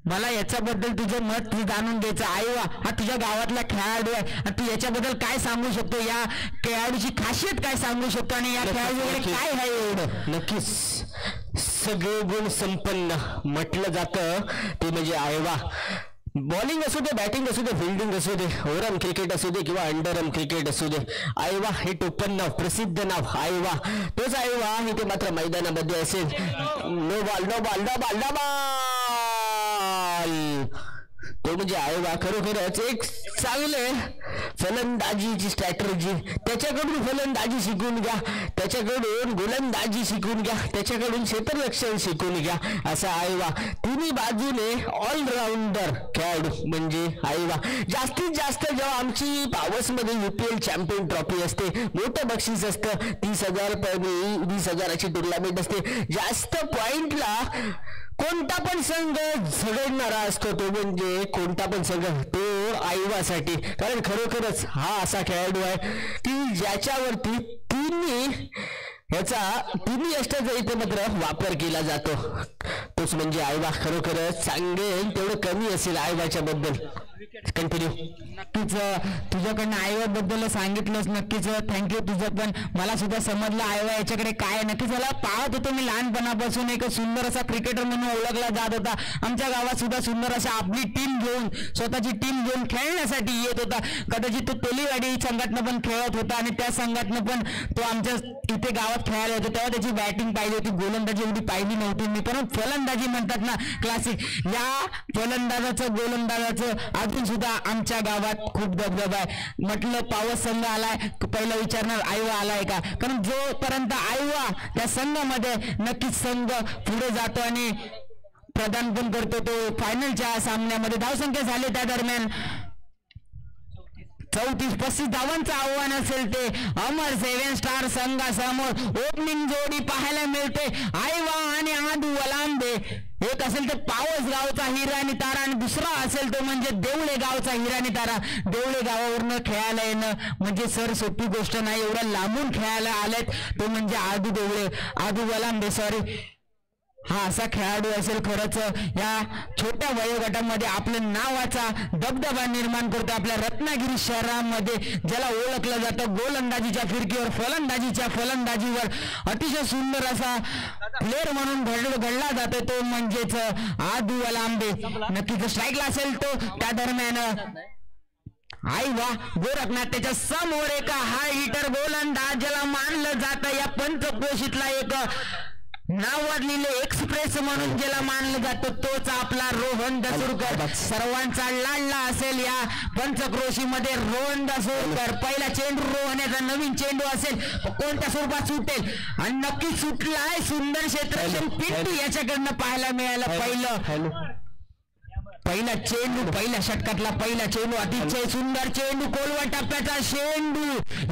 मला याच्याबद्दल तुझं मत जाणून घ्यायचं. आयवा हा तुझ्या गावातला खेळाडू आहे, तू याच्याबद्दल काय सांगू शकतो, या खेळाडूची खासियत काय सांगू शकतो आणि या खेळाडूकडे काय आहे एवढं? नक्कीच सगळे गुण संपन्न म्हटलं जातं ते म्हणजे आयवा. बॉलिंग असू दे, बॅटिंग असू दे, फिल्डिंग असू दे, ओव्हरआर्म क्रिकेट असू दे किंवा अंडरआर्म क्रिकेट असू दे, आयवा हे टोपण नाव, प्रसिद्ध नाव आयवा. तोच आयवा हे ते मात्र मैदानामध्ये असेल. No ball no ball no ball no ball, तो म्हणजे आयवा खरोखरच एक चांगले फलंदाजीची स्ट्रॅटेजी. त्याच्याकडून फलंदाजी शिकून घ्या, त्याच्याकडून गोलंदाजी शिकून घ्या, त्याच्याकडून क्षेत्ररक्षण शिकून घ्या. असा आयवा तिन्ही बाजूने ऑलराऊंडर खेळाडू म्हणजे आयवा. जास्तीत जास्त जेव्हा आमची पावसमध्ये UPL चॅम्पियन ट्रॉफी असते, मोठं बक्षीस असतं, 30,000 20,000ची टुर्नामेंट असते, जास्त पॉइंटला कोणता पण संघ झगडणारा असतो तो म्हणजे कोणता पण संघ तो आयवासाठी. कारण खरोखरच हा असा खेळाडू आहे की ज्याच्यावरती तिन्ही अष्टाचा इथे मात्र वापर केला जातो, तोच म्हणजे आयवा. खरोखरच सांगेल तेवढं कमी असेल आयवाच्या बद्दल. कंटिन्यू. नक्कीच तुझ्याकडनं आयवा बद्दल सांगितलंच, नक्कीच थँक्यू तुझं. पण मला सुद्धा समजलं आयवा याच्याकडे काय. नक्कीच याला पाहत होतो मी लहानपणापासून, एक सुंदर असा क्रिकेटर म्हणून ओळखला जात होता. आमच्या गावात सुद्धा सुंदर अशा आपली टीम घेऊन, स्वतःची टीम घेऊन खेळण्यासाठी येत होता. कदाचित तो तेलीवाडी संघातनं पण खेळत होता आणि त्या संघातनं पण तो आमच्या इथे गावात खेळायला होतो. तेव्हा त्याची बॅटिंग पाहिली होती, गोलंदाजी एवढी पाहिली नव्हती मी, पण फलंदाजी म्हणतात ना क्लासिक, या फलंदाजाचं गोलंदाजाचं अजून सुद्धा आमच्या गावात खूप दबदबा आहे. म्हटलं पावस संघ आलाय, पहिला विचारणार आयवा आलाय का, कारण जोपर्यंत आयवा त्या संघामध्ये नक्कीच संघ पुढे जातो आणि प्रदान पण करतो. तो फायनलच्या सामन्यामध्ये धावसंख्या झाली त्या दरम्यान 34-35 धावांचं आव्हान असेल ते अमर सेव्हन स्टार संघासमोर. ओपनिंग जोडी पाहायला मिळते आयवा आणि आदू वलांबे. एक असेल तर पावस गावचा हिराणी तारा आणि दुसरा असेल तो म्हणजे देवळे गावचा हिराणी तारा. देवळे गावावरनं खेळायला येणं म्हणजे सर सोपी गोष्ट नाही, एवढ्या लांबून खेळायला आलेत तो म्हणजे आदू वलांबे, सॉरी हा असा खेळाडू असेल खरंच या छोट्या वयोगटामध्ये आपलं नावाचा दबदबा निर्माण करतो आपल्या रत्नागिरी शहरामध्ये, ज्याला ओळखलं जातं गोलंदाजीच्या फिरकीवर, फलंदाजीवर अतिशय सुंदर असा प्लेअर म्हणून घडला जातो तो म्हणजेच आदू अलांबे. नक्कीच स्ट्राईकला असेल तो त्या दरम्यान. आई वा, गोरखनाथ त्याच्या समोर एक हाय हिटर गोलंदाज ज्याला मानलं जातं या पंचक्रोशीतला एक नावाजलेले एक्सप्रेस म्हणून ज्याला मानलं जातं तोच आपला रोहन दसुरकर. सर्वांचा लाडला असेल या पंचक्रोशीमध्ये रोहन दसुरकर. पहिला चेंडू रोहण्याचा नवीन चेंडू असेल, कोणत्या स्वरूपात सुटेल आणि नक्की सुटलाय. सुंदर क्षेत्रक्षण पिंटू याच्याकडनं पाहायला मिळालं. पहिला चेंडू, पहिल्या षटकातला पहिला चेंडू, अतिशय सुंदर चेंडू, कोलवा टप्प्याचा चेंडू,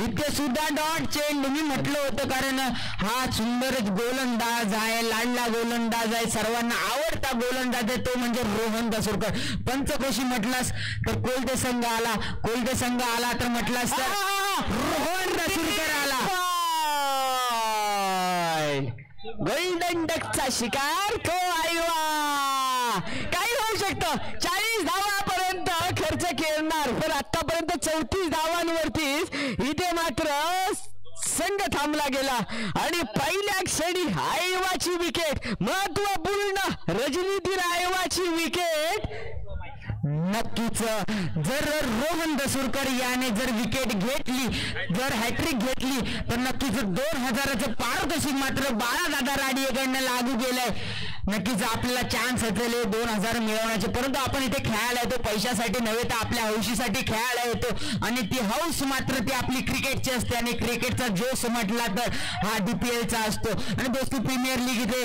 इथे सुद्धा डॉट चेंडू. मी म्हटलं होतं कारण हा सुंदरच गोलंदाज आहे, लाडला गोलंदाज आहे, सर्वांना आवडता गोलंदाज आहे तो म्हणजे रोहन दसुरकर. पंचक्रोशी म्हटलास तर कोलते संघ आला तर म्हटलास तर रोहन दसुरकर आला. गोल्डन डकचा शिकार तो आईवा. काही होऊ शकतं, 40 धावापर्यंत खर्च केणार पण आतापर्यंत 34 धावांवरतीच इथे मात्र संघ थांबला गेला आणि पहिल्या क्षणी आयवाची विकेट, महत्वपूर्ण रजनीधीर आयवाची विकेट. नक्कीच जर रोहन दसुरकर याने जर विकेट घेतली, जर हॅट्रिक घेतली तर नक्कीच 2000चं पारितोषिक मात्र बाळादादा राडीकडनं लागू केलंय. नक्कीच आपल्याला चान्स असेल 2000 मिळवण्याचे, परंतु आपण इथे खेळायला येतो पैशासाठी नव्हे तर आपल्या हौशीसाठी खेळायला येतो आणि ती हौस मात्र ती आपली क्रिकेटची असते आणि क्रिकेटचा जोश म्हटला तर हा DPLचा असतो. आणि दोस्ती प्रीमियर लीग इथे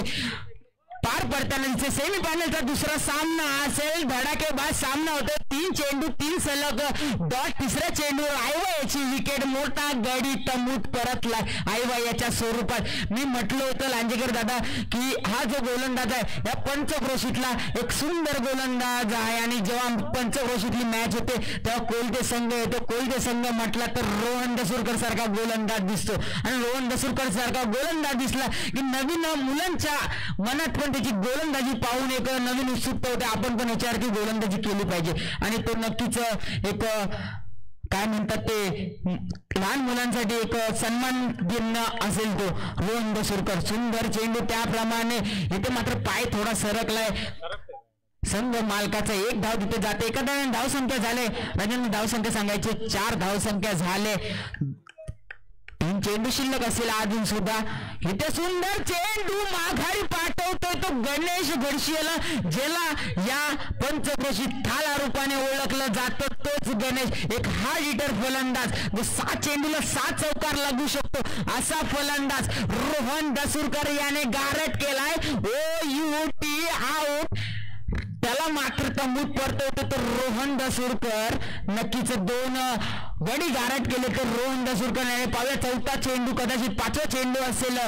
पार पडताना सेमीफायनलचा दुसरा सामना असेल, धडाकेबाज सामना होतो. 3 चेंडू 3 सलग डॉट, तिसऱ्या चेंडूवर आयवा याची विकेट, मोठा गडी तमूट परतला आयवा याच्या स्वरूपात. मी म्हटलं होतं लांजेकर दादा की हा जो गोलंदाज आहे या पंचक्रोशीतला एक सुंदर गोलंदाज आहे आणि जेव्हा पंचक्रोशीतली मॅच होते तेव्हा कोलते संघ येतो. कोलते संघ म्हटला तर रोहन दसुरकर सारखा गोलंदाज दिसतो आणि रोहन दसुरकर सारखा गोलंदाज दिसला की नवीन मुलांच्या मनात पण त्याची गोलंदाजी पाहून एक नवीन उत्सुकता होते, आपण पण याच्यावरती गोलंदाजी केली पाहिजे. आणि तो नक्कीच एक काय म्हणतात ते लहान मुलांसाठी एक सन्मान देणं असेल तो रोहन दसुरकर. सुंदर चेंडू, त्याप्रमाणे इथे मात्र पाय थोडा सरकलाय. संघ मालकाचा 1 धाव तिथे जाते. एका धाव संख्या झाले राजांना, धाव संख्या सांगायची 4 धाव संख्या झाले. 3 चेंडू शिल्लक असेल अजून सुद्धा. इथे सुंदर चेंडू माघारी पाठवतोय तो गणेश घडशियाला, ज्याला या पंचक्रोशीत थाला रूपाने ओळखलं जातं तोच गणेश. एक हार्ड हिटर फलंदाज जो 7 चेंडूला 7 चौकार लागू शकतो असा फलंदाज रोहन दसुरकर याने गारट केलाय. OUT out. त्याला मात्र तंबूत परतवतो तर रोहन दसुरकर. नक्कीच 2 गडी गारट केले तर रोहन दसुरकर याने पाहूया 4था चेंडू, कदाचित 5वा चेंडू असेल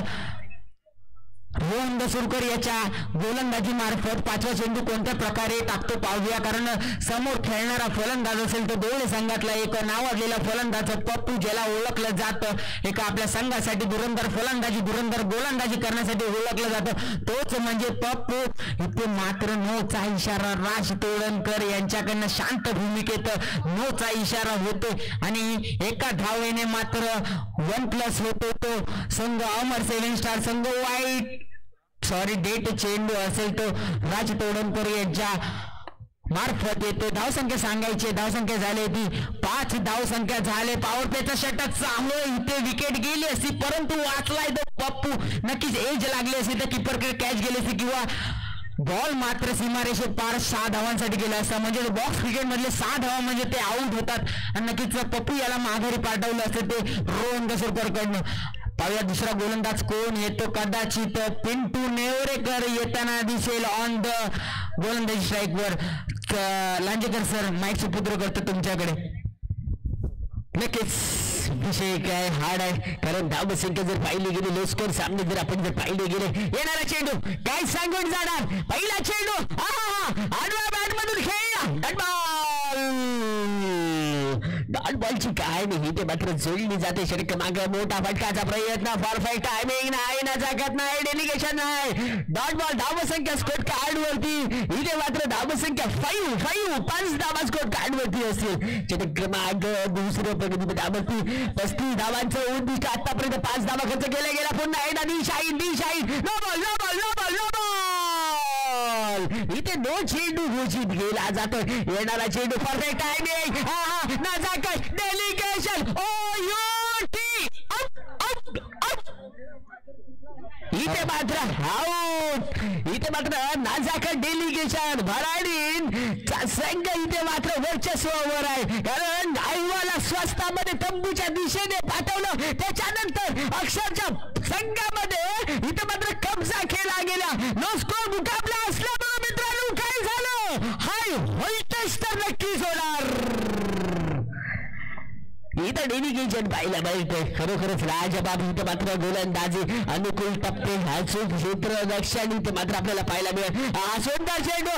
रोहन दसुरकर याच्या गोलंदाजी मार्फत. 5वा चेंडू कोणत्या प्रकारे टाकतो पाहूया, कारण समोर खेळणारा फलंदाज असेल तो देवळे संघातला एक नावाजलेला फलंदाज पप्पू, ज्याला ओळखलं जातं एक आपल्या संघासाठी धुरंधर फलंदाजी, धुरंधर गोलंदाजी करण्यासाठी ओळखलं जातं तोच म्हणजे पप्पू. इथे मात्र नोचा इशारा राज तोडणकर यांच्याकडनं शांत भूमिकेत नोचा इशारा होतोय आणि एका धावेने मात्र 1+ होतो तो संघ अमर 7 स्टार संघ. डेट चेंडू असेल तो राज तोडणकर यांच्या मार्फत येतो. धावसंख्या सांगायची, धावसंख्या झाली ती 5 धावसंख्या झाले. पॉवर प्लेचा षटक चांगलं, इथे विकेट गेली असती परंतु वाचलाय तो पप्पू. नक्कीच एज लागली असती तर किपरकडे कॅच गेली असती किंवा बॉल मात्र सीमारेषेत पार 6 धावांसाठी गेला असता. म्हणजे बॉक्स क्रिकेट मधले 6 धावा म्हणजे ते आउट होतात आणि नक्कीच पप्पू याला माघारी पाठवलं असतं ते रोहन दसुरकर कडनं. पाहूया दुसरा गोलंदाज कोण येतो, कदाचित पिंटू नेवरेकर येताना दिसेल ऑन द गोलंदाजी स्ट्राईक वर. लांजेकर सर माईक सुपुत्र करतो तुमच्याकडे. नक्कीच विषय काय हार्ड आहे, कारण धाव संख्या जर पाहिली गेली लो स्कोर सामने जर आपण जर पाहिले गेले, येणारा चेंडू काय सांगून जाणार. पहिला चेंडू आडव्या बॅट मधून खेळला, डॉट बॉलची कहाणी इथे मात्र जोडली जाते. षटक माग मोठा फटकाचा प्रयत्न. परफेक्ट टायमिंग नाही ना, जागत नाही, डेलिगेशन नाही. Dot ball. धावसंख्या स्कोर कार्ड वरती इथे मात्र धावसंख्या 5 धावा स्कोर कार्ड वरती असतील. षटक क्रमांक दुसऱ्या प्रगती धावती 35 धावांचं उद्दिष्ट. आतापर्यंत 5 धावा खर्च केला गेला. पुन्हा एकदा दिशाहीन नो बॉल. इथे नो चेंडू घोषित केला जातो. येणारा चेंडू परफेक्ट टायमिंग. नाजाकत डेलिगेशन. इथे मात्र आउट. इथे मात्र नाजाकत डेलिगेशन. भराडीन संघ इथे मात्र वर्चस्वावर आहे, कारण आईवाला स्वस्तामध्ये तंबूच्या दिशेने पाठवलं. त्याच्यानंतर अक्षरच्या संघामध्ये इथे मात्र कब्जा केला गेला. नो स्कोर मुकाबला असल्यामुळे मित्रांनो काय झालं, हाय व्होल्टेज तर नक्कीच होणार. इथं डेलिगेशन पाहिलं पाहिजे. खरोखरच लाजबाब. इथं मात्र गोलंदाजी अनुकूल टप्पे अचूक क्षेत्र रक्षण इथे मात्र आपल्याला पाहायला मिळेल. सुंदर चेंडू.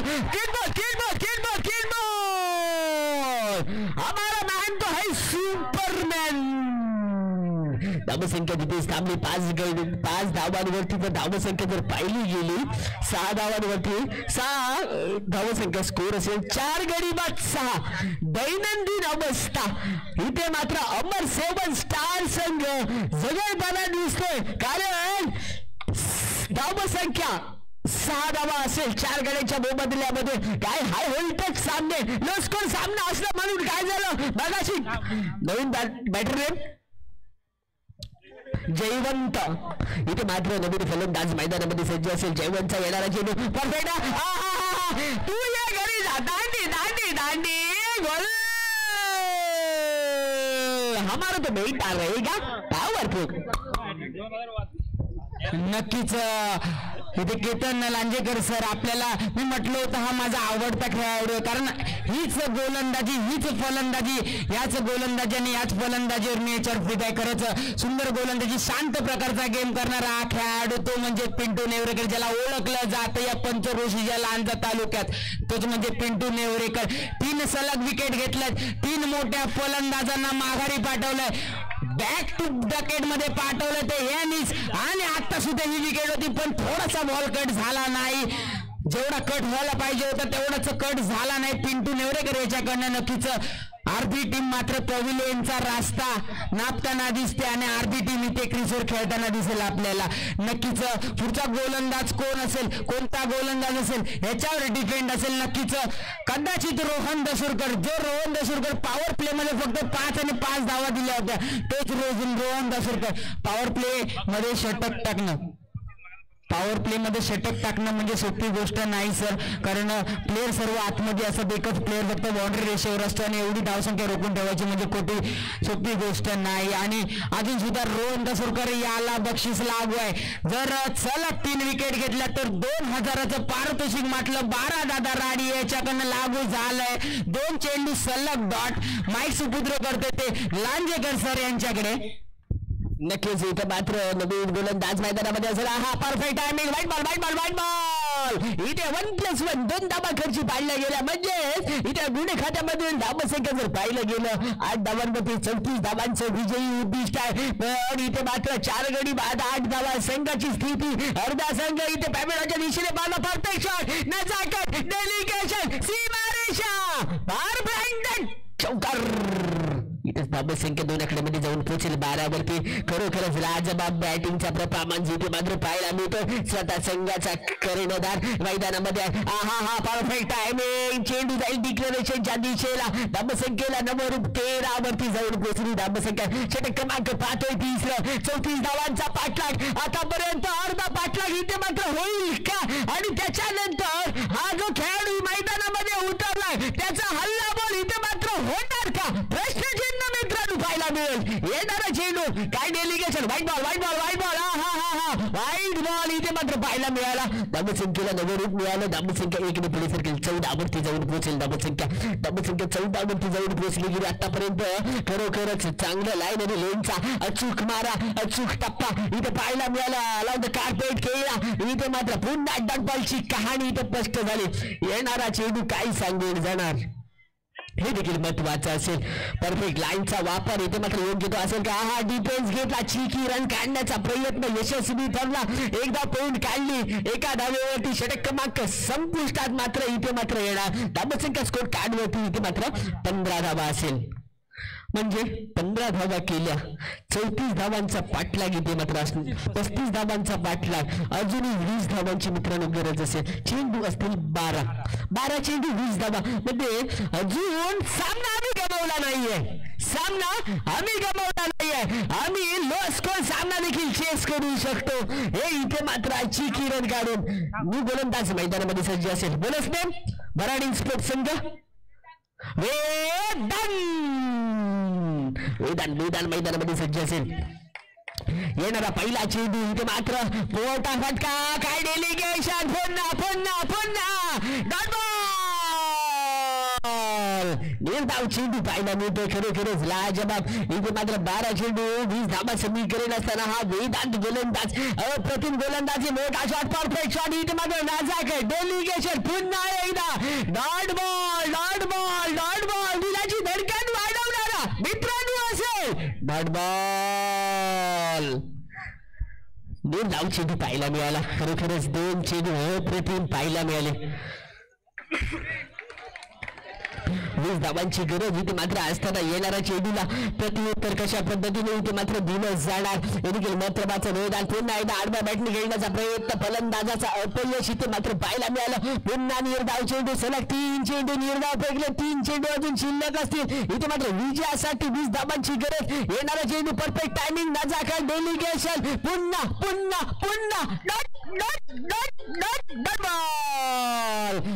हमारा मॅन तो है सुपरमॅन. धावसंख्या तिथे थांबली 5 धावांवरती. तर धावसंख्या जर पाहिली गेली 6 धावांवरती 6 धावसंख्या स्कोर असेल. 4 गडी बाद 6. दैनंदिन अवस्था इथे मात्र अमर 7 स्टार संघ जगळपणा दिसतोय, कारण धावसंख्या 6 धावा असेल 4 गड्यांच्या मोबदल्यामध्ये. काय हाय व्होल्टेज सामने, नो स्कोर सामना असलं म्हणून काय झालं मगाशी नवीन बॅटर जयवंत. इथे मात्र नवीन फलंदाज मैदानामध्ये सज्ज असेल. जयवंतचा येणारा चेंडू परफेक्ट. तू या घरी जा. दांडी गोल. हमारा तो बेटा रहेगा पॉवरफुल. नक्कीच इथे केतन लांजेकर सर, आपल्याला मी म्हटलं होतं हा माझा आवडता खेळाडू आहे, कारण हीच गोलंदाजी, हीच फलंदाजी, याच गोलंदाजी आणि याच फलंदाजीवर मी चर्चित आहे. खरंच सुंदर गोलंदाजी, शांत प्रकारचा गेम करणारा हा खेळाडू तो म्हणजे पिंटू नेवरेकर, ज्याला ओळखलं जातं या पंचक्रोशीच्या लांजा तालुक्यात, तोच म्हणजे पिंटू नेवरेकर. 3 सलग विकेट घेतल्यात, 3 मोठ्या फलंदाजांना माघारी पाठवलंय, बॅक टू बकेट मध्ये पाठवलं ते यांनीच. आणि आता सुद्धा ही विकेट होती, पण थोडासा बॉल कट झाला नाही. जेवढा कट व्हायला पाहिजे होता तेवढाच कट झाला नाही पिंटू नेवरेकर याच्याकडनं. नक्कीच अर्धी टीम मात्र पॅव्हिलियनचा रास्ता नापताना दिसते आणि अर्धी टीम इथे क्रिसवर खेळताना दिसेल आपल्याला. नक्कीच पुढचा गोलंदाज कोण असेल, कोणता गोलंदाज असेल याच्यावर डिपेंड असेल. नक्कीच कदाचित रोहन दसुरकर, जो रोहन दसुरकर पॉवर प्ले मध्ये फक्त 5 आणि 5 धावा दिल्या होत्या, तोच रोहन दसुरकर पॉवर प्ले मध्ये षटक टाकणं. पॉवर प्ले मध्ये षटक टाकणं म्हणजे सोपी गोष्ट नाही सर, कारण प्लेयर सर्व आतमध्ये असतात, एकच प्लेयर फक्त बाउंड्री रेषेवर असतो आणि एवढी धावसंख्या रोखून ठेवायची म्हणजे सोपी गोष्ट नाही. आणि अजून सुद्धा रोहन दसुरकर याला बक्षीस लागू आहे. जर सलग 3 विकेट घेतल्या तर 2000चं पारितोषिक म्हटलं 12 दादा राडी याच्याकडनं लागू झालंय. 2 चेंडू सलग डॉट. माईक सुपुत्र करते ते लांजेकर सर यांच्याकडे. नक्कीच इथं मात्र नवीन गोलंदाज मैदानामध्ये असेल. हा परफेक्ट टायमिंग. White ball. इथे 1+1 2 धावा खर्ची पाडल्या गेल्या, म्हणजे इथे गुन्हे खात्यामधून धावसंख्या जर पाहिलं गेलं 8 धावांमध्ये 34 धावांचं विजयी उद्दिष्ट आहे. पण इथे मात्र 4 गडी बाद 8 धावा संघाची स्थिती. अर्धा संघ इथे पॅमेडाच्या दिशेने पाहिलं. Perfect shot. नजाकत डेलिगेशन. सीमारेषा परफेक्ट चौकार. इथेच धावसंख्या 2 आकड्यामध्ये जाऊन पोहोचेल 12 वरती. खरोखरच लाजबाब बॅटिंगचा परफॉर्मन्स इथे मात्र पाहायला मिळतो. स्वतः संघाचा कर्णधार मैदानामध्ये. हा परफेक्ट टायमिंग. चेंडू जाईल डिक्लेरेशनच्या दिशेला. धावसंख्येला नंबर 13 वरती जाऊन पोहोचली धावसंख्या. षटक क्रमांक 5 3rd. 34 धावांचा पाठलाग. आतापर्यंत अर्धा पाठलाग इथे मात्र होईल का, आणि त्याच्यानंतर हा जो खेळाडू मैदानामध्ये उतरलाय त्याचा हल्ला बॉल इथे मात्र होणार का, प्रश्नचिन्ह मित्रांनो पाहायला मिळेल. येणारा चेंडू काय delegation. White ball. White ball इथे मात्र पाहायला मिळाला. धावसंख्येला नवं रूप मिळालं. धावसंख्या 1 पुढे सरकेल. 14 वरती जाऊन पोहोचेल धावसंख्या 14 वरती जाऊन पोहोचली गेली. आतापर्यंत खरोखरच चांगलं लाईन आणि लेनचा अचूक मारा, अचूक टप्पा इथे पाहायला मिळाला. अलाउड द कार्पेट केला. इथे मात्र पुन्हा डॉट बॉलची कहाणी इथे स्पष्ट झाली. येणारा चेंडू काय सांगून जाणार. हे देखील महत्वाचं असेल. परफेक्ट लाईनचा वापर इथे मात्र योग्य तो असेल का? हा डिफेन्स घेतला, चिकी रन काढण्याचा प्रयत्न यशस्वी ठरला. एकदा पॉइंट काढली, एका धावेवरती षटक क्रमांक संपुष्टात मात्र इथे मात्र येणार. धावसंख्या स्कोर कार्डवरती इथे मात्र 15 धावा असेल. म्हणजे 15 धावा केल्या, 34 धावांचा पाठलाग इथे मात्र असणार. 35 धावांचा पाठलाग, अजूनही 20 धावांची मित्रांनो गरज असेल. चेंडू असतील 12 चेंडू 20 धावा. म्हणजे अजून सामना आम्ही गमावला नाहीये, आम्ही लो स्कोर सामना देखील चेस करू शकतो. हे इथे मात्र चिकी रन काढून मी गोलंदाज मैदानामध्ये सज्ज असेल. बोलच नाही बराडी स्पोर्ट्स संघ वेदान मैदानामध्ये सज्ज असेल. येणारा पहिला चेंडू इथे मात्र मोठा फटका, काय डेलिगेशन, पुन्हा निर्धाव चेंडू पाहायला मिळतोय. खरोखरच लाजबाब. इथे मात्र 12 चेंडू 20 धावा समीकरण असताना हा वेदांत गोलंदाज अप्रतिम गोलंदाजी, मोठा शॉट, परफेक्ट शॉट. इथे मात्र नाजाक डेलिगेशन, पुन्हा एकदा डॉट बॉल दिलाची धडकन वाढवणारा मित्रांनो असेल डॉट बॉल. निर्धाव चेंडू पाहायला मिळाला. खरोखरच 2 चेंडू अप्रतिम पाहायला मिळाले. 20 धावांची गरज इथे मात्र असताना येणाऱ्या चेंडूला प्रत्युत्तर कशा पद्धतीने इथे मात्र दिलं जाणार. देखील महत्वाचं मैदान. पुन्हा एकदा आडव्या बॅटने खेळण्याचा प्रयत्न, फलंदाजाचा अपयश इथे मात्र पाहायला मिळालं. पुन्हा निर्धाव चेंडू, सलग 3 चेंडू निर्धाव फेकले, 3 चेंडू अजून शिल्लक असतील. इथे मात्र विजयासाठी 20 धावांची गरज. येणारा चेंडू परफेक्ट टायमिंग, नाजाका डेलिगेशन, पुन्हा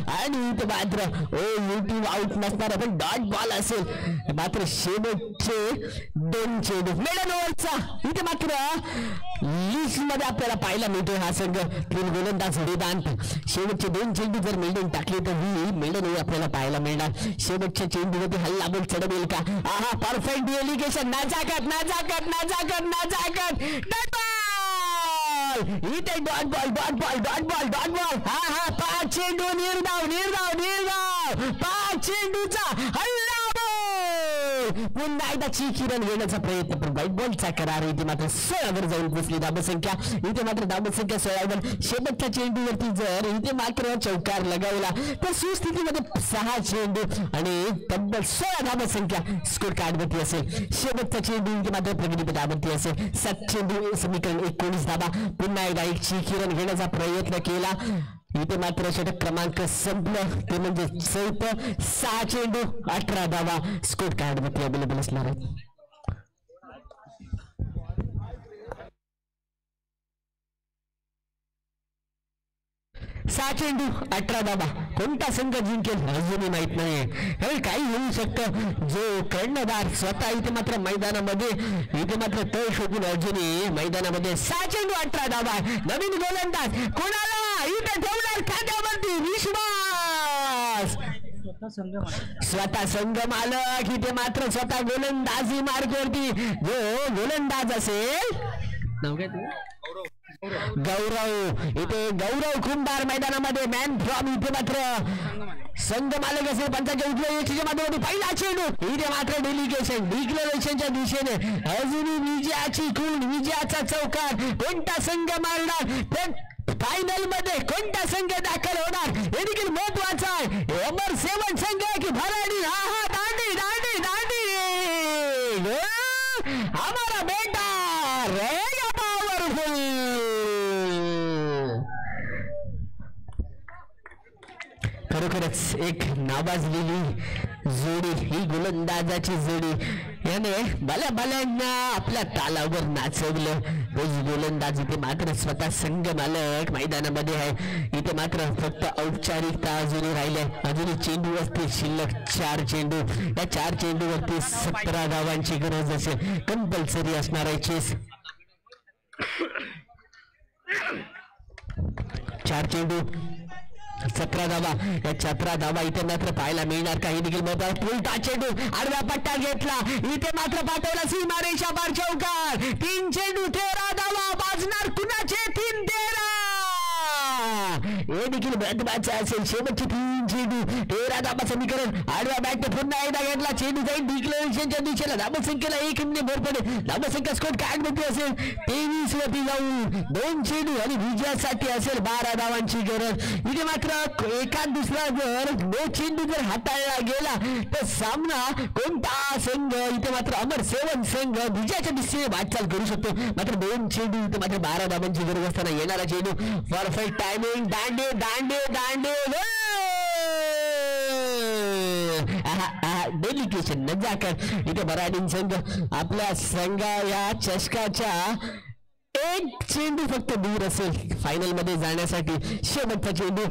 आणि इथे मात्र युट्यूब आउट नसणार पण डॉट बॉल असेल. मात्र शेवटचे 2 चेंडू मेडन ओव्हरचा इथे मात्र लिस्ट मध्ये आपल्याला पाहायला मिळतोय हा संघ. 3 गोलंदाज वेदांत. शेवटचे 2 चेंडू जर मेडन टाकले तर ही मेडन ओव्हर आपल्याला पाहायला मिळणार. शेवटच्या चेंडूवरती हल्ला बोल चढवेल का? आहा, परफेक्ट डेलिगेशन, नाजाकत इथे डॉट बॉल. हा 5 चेंडू निर्धाव 5 चेंडूचा हल्ला बोल. पुन्हा एकदा चिकी रन घेण्याचा प्रयत्न, पण व्हाईट बॉलचा करार. इथे मात्र 16 वर जाऊन पोचली धावसंख्या. इथे मात्र धावसंख्या 16 वर. शेवटच्या चेंडूवरती जर इथे मात्र चौकार लगावला तर सुस्थितीमध्ये 6 चेंडू आणि तब्बल 16 धावसंख्या स्कोर कार्डवरती असेल. शेवटचा चेंडू इथे मात्र प्रगतीपथावरती असेल. 7 चेंडू समीकरण 19 धावा. पुन्हा एकदा एक चिकी रन घेण्याचा प्रयत्न केला. इथे मात्र षटक क्रमांक संपलं, ते म्हणजे 6 चेंडू 18 धावा स्कोर कार्डवरती अवेलेबल असणार आहेत. 6 चेंडू 18 धावा. कोणता संघ जिंकेल अजूनही माहित नाही. काही होऊ शकतं. जो कर्णधार स्वतः इथे मात्र मैदानामध्ये इथे मात्र तळ शोधून अजूनही मैदानामध्ये 6 चेंडू 18 धावा. नवीन गोलंदाज कोणाला इथे ठेवणार खात्यावरती विश्वास. स्वतः संघ मालक इथे मात्र स्वतः गोलंदाजी मार्गावरती. जो गोलंदाज असेल नाव काय तुझं? गौरव. इथे गौरव कुंभार मैदानामध्ये मॅन फ्रॉम इथे मात्र संघ मालक असेल. पंचाच्या उठल्या माध्यमातून पहिला चेंडू इथे मात्र डेलिगेशन डिक्लेरेशनच्या दिशेने अजूनही विजयाची खूण, विजयाचा चौकार. कोणता संघ मारणार फायनल मध्ये, कोणता संघ दाखल होणार हे देखील महत्वाचं आहे. नंबर 7 संघ की भराडी. हा दांडी हमारा बेटा रहेगा पावरफुल. खरोखरच एक नावाजलेली जोडी ही गोलंदाजाची जोडी. याने भल्या आपल्या तालावर नाचवलं. गोलंदाज इथे मात्र स्वतः संघ मालक मैदानामध्ये आहे. इथे मात्र फक्त औपचारिकता अजूनही राहिले. अजूनही चेंडू असते शिल्लक 4 चेंडू. या 4 चेंडूवरती 17 धावांची गरज असेल. कंपल्सरी असणार आहे चेस. 4 चेंडू 17 धावा. या 17 धावा इथे मात्र पाहायला मिळणार. काही देखील महत्वाचा उलटा चेंडू आडव्या पट्टा घेतला. इथे मात्र पाठवला सीमारेषा पार चौकार. 3 चेंडू 13 धावा. वाजणार कुणाचे 3-13. देखील महत्वाचा असेल. शेवटची 3 चेंडू 13 धाबा समीकरण. आडव्या बॅट पुन्हा एकदा घेतला. चेंडू जाईल डिक्लेरेशनच्या दिशेला. धाबसंख्येला 1 भर पडेल. धाबसंख्या स्कोर काय मोठी असेल 23 वरती जाऊन 2 चेंडू आणि विजयासाठी असेल 12 धावांची गरज. इथे मात्र एखाद दुसरा जर 2 चेंडू जर हाताळला गेला तर सामना कोणता संघ इथे मात्र अमर सेवन संघ विजयाच्या दिशेने वाटचाल करू शकतो. मात्र 2 चेंडू इथे मात्र 12 धावांची गरज असताना येणारा चेंडू परफेक्ट टायमिंग. दांडे दांडे दांडे डेलिकेशन नजाकत. इथे बराडीन संघ आपल्या संघा या चषकाच्या 1 चेंडू फक्त दूर असेल फायनल मध्ये जाण्यासाठी. शेवटचा चेंडू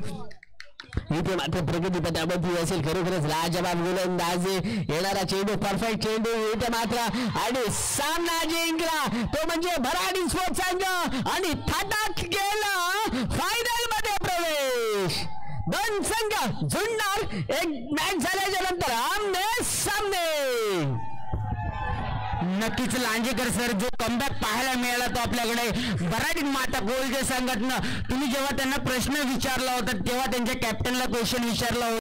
इथे मात्र प्रगतीपथावरती असेल. खरोखरच लाजवाब गोलंदाजी. येणारा चेंडू परफेक्ट चेंडू इथे मात्र आणि सामना जिंकला तो म्हणजे भराडी स्पोर्ट्स संघ आणि थाटात गेला फायनल मध्ये प्रवेश. 2 संघ जुळणार. एक मॅच झाल्याच्या नंतर आमने सामने. नक्कीच लांजेकर सर जो कमबॅक पाहायला मिळाला तो आपल्याकडे बराडी माता गोलजे संघटना. तुम्ही जेव्हा त्यांना प्रश्न विचारला होता तेव्हा त्यांच्या कॅप्टनला क्वेश्चन विचारला होता